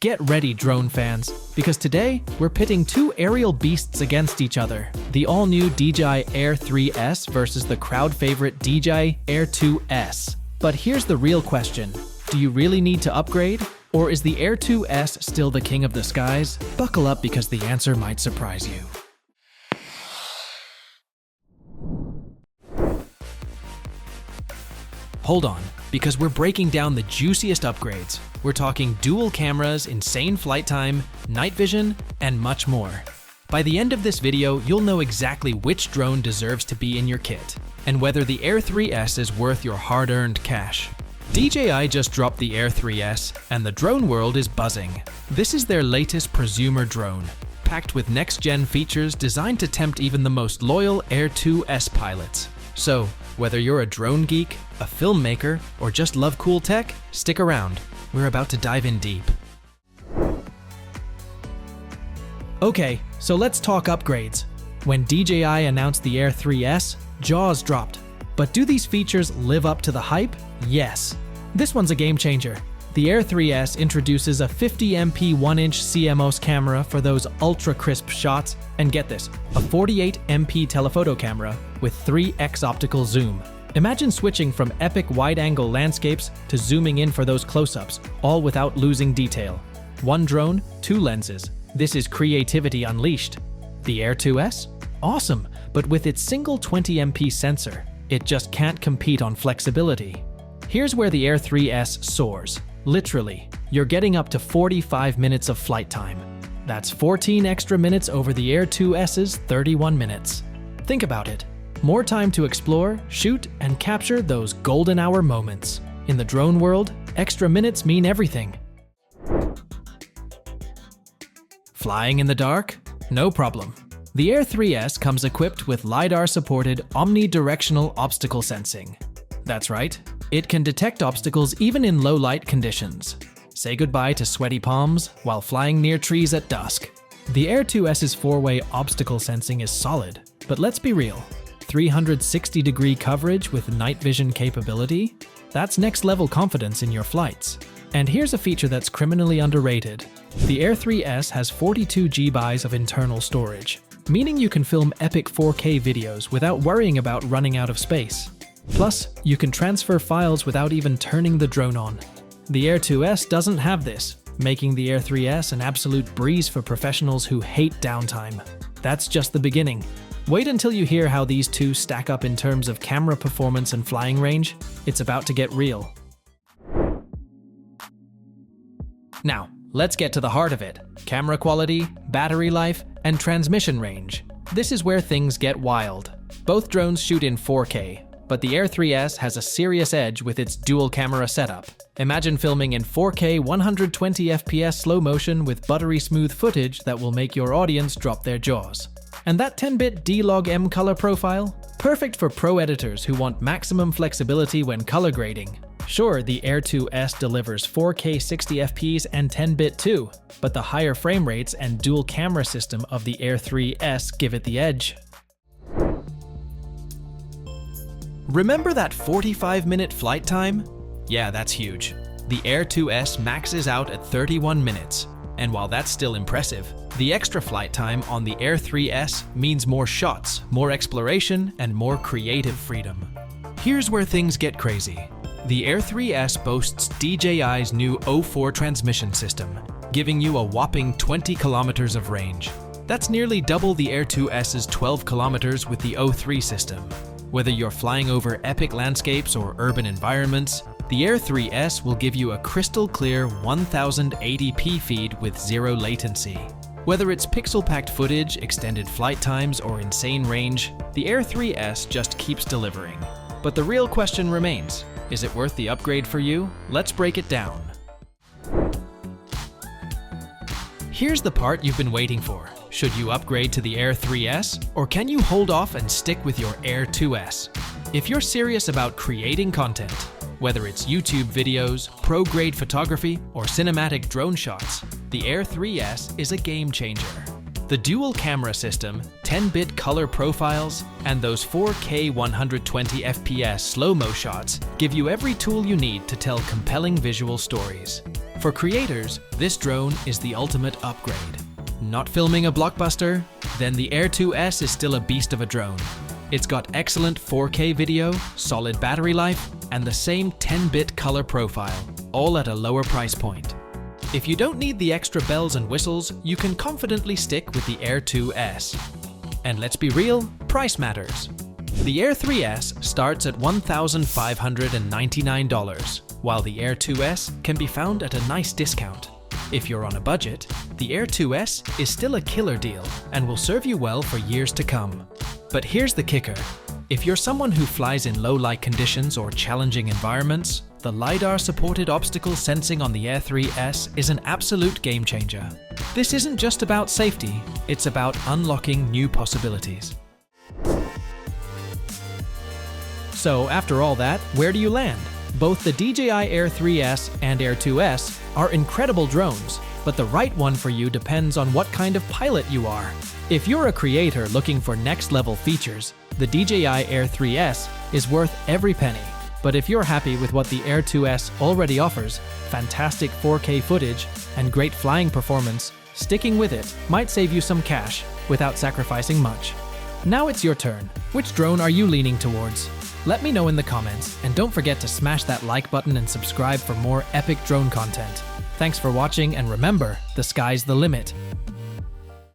Get ready, drone fans, because today we're pitting two aerial beasts against each other. The all-new DJI Air 3S versus the crowd favorite DJI Air 2S. But here's the real question. Do you really need to upgrade? Or is the Air 2S still the king of the skies? Buckle up because the answer might surprise you. Hold on, because we're breaking down the juiciest upgrades. We're talking dual cameras, insane flight time, night vision, and much more. By the end of this video, you'll know exactly which drone deserves to be in your kit, and whether the Air 3S is worth your hard-earned cash. DJI just dropped the Air 3S, and the drone world is buzzing. This is their latest prosumer drone, packed with next-gen features designed to tempt even the most loyal Air 2S pilots. So, whether you're a drone geek, a filmmaker, or just love cool tech, stick around. We're about to dive in deep. Okay, so let's talk upgrades. When DJI announced the Air 3S, jaws dropped. But do these features live up to the hype? Yes. This one's a game changer. The Air 3S introduces a 50MP 1-inch CMOS camera for those ultra-crisp shots, and get this, a 48MP telephoto camera with 3x optical zoom. Imagine switching from epic wide-angle landscapes to zooming in for those close-ups, all without losing detail. One drone, two lenses. This is creativity unleashed. The Air 2S? Awesome, but with its single 20MP sensor, it just can't compete on flexibility. Here's where the Air 3S soars. Literally, you're getting up to 45 minutes of flight time. That's 14 extra minutes over the Air 2S's 31 minutes. Think about it. More time to explore, shoot, and capture those golden hour moments. In the drone world, extra minutes mean everything. Flying in the dark? No problem. The Air 3S comes equipped with LiDAR-supported omnidirectional obstacle sensing. That's right, it can detect obstacles even in low-light conditions. Say goodbye to sweaty palms while flying near trees at dusk. The Air 2S's four-way obstacle sensing is solid, but let's be real. 360-degree coverage with night vision capability? That's next-level confidence in your flights. And here's a feature that's criminally underrated. The Air 3S has 42 GB of internal storage, meaning you can film epic 4K videos without worrying about running out of space. Plus, you can transfer files without even turning the drone on. The Air 2S doesn't have this, making the Air 3S an absolute breeze for professionals who hate downtime. That's just the beginning. Wait until you hear how these two stack up in terms of camera performance and flying range. It's about to get real. Now, let's get to the heart of it. Camera quality, battery life, and transmission range. This is where things get wild. Both drones shoot in 4K, but the Air 3S has a serious edge with its dual camera setup. Imagine filming in 4K 120fps slow motion with buttery smooth footage that will make your audience drop their jaws. And that 10-bit D-Log-M color profile? Perfect for pro editors who want maximum flexibility when color grading. Sure, the Air 2S delivers 4K 60fps and 10-bit too, but the higher frame rates and dual camera system of the Air 3S give it the edge. Remember that 45-minute flight time? Yeah, that's huge. The Air 2S maxes out at 31 minutes. And while that's still impressive, the extra flight time on the Air 3S means more shots, more exploration, and more creative freedom. Here's where things get crazy. The Air 3S boasts DJI's new O4 transmission system, giving you a whopping 20 kilometers of range. That's nearly double the Air 2S's 12 kilometers with the O3 system. Whether you're flying over epic landscapes or urban environments, the Air 3S will give you a crystal clear 1080p feed with zero latency. Whether it's pixel-packed footage, extended flight times, or insane range, the Air 3S just keeps delivering. But the real question remains, is it worth the upgrade for you? Let's break it down. Here's the part you've been waiting for. Should you upgrade to the Air 3S, or can you hold off and stick with your Air 2S? If you're serious about creating content, whether it's YouTube videos, pro-grade photography, or cinematic drone shots, the Air 3S is a game changer. The dual camera system, 10-bit color profiles, and those 4K 120fps slow-mo shots give you every tool you need to tell compelling visual stories. For creators, this drone is the ultimate upgrade. Not filming a blockbuster? Then the Air 2S is still a beast of a drone. It's got excellent 4K video, solid battery life, and the same 10-bit color profile, all at a lower price point. If you don't need the extra bells and whistles, you can confidently stick with the Air 2S. And let's be real, price matters. The Air 3S starts at $1,599, while the Air 2S can be found at a nice discount. If you're on a budget, the Air 2S is still a killer deal and will serve you well for years to come. But here's the kicker. If you're someone who flies in low light conditions or challenging environments, the LiDAR-supported obstacle sensing on the Air 3S is an absolute game changer. This isn't just about safety, it's about unlocking new possibilities. So after all that, where do you land? Both the DJI Air 3S and Air 2S are incredible drones, but the right one for you depends on what kind of pilot you are. If you're a creator looking for next-level features, the DJI Air 3S is worth every penny. But if you're happy with what the Air 2S already offers, fantastic 4K footage and great flying performance, sticking with it might save you some cash without sacrificing much. Now it's your turn. Which drone are you leaning towards? Let me know in the comments, and don't forget to smash that like button and subscribe for more epic drone content. Thanks for watching, and remember, the sky's the limit.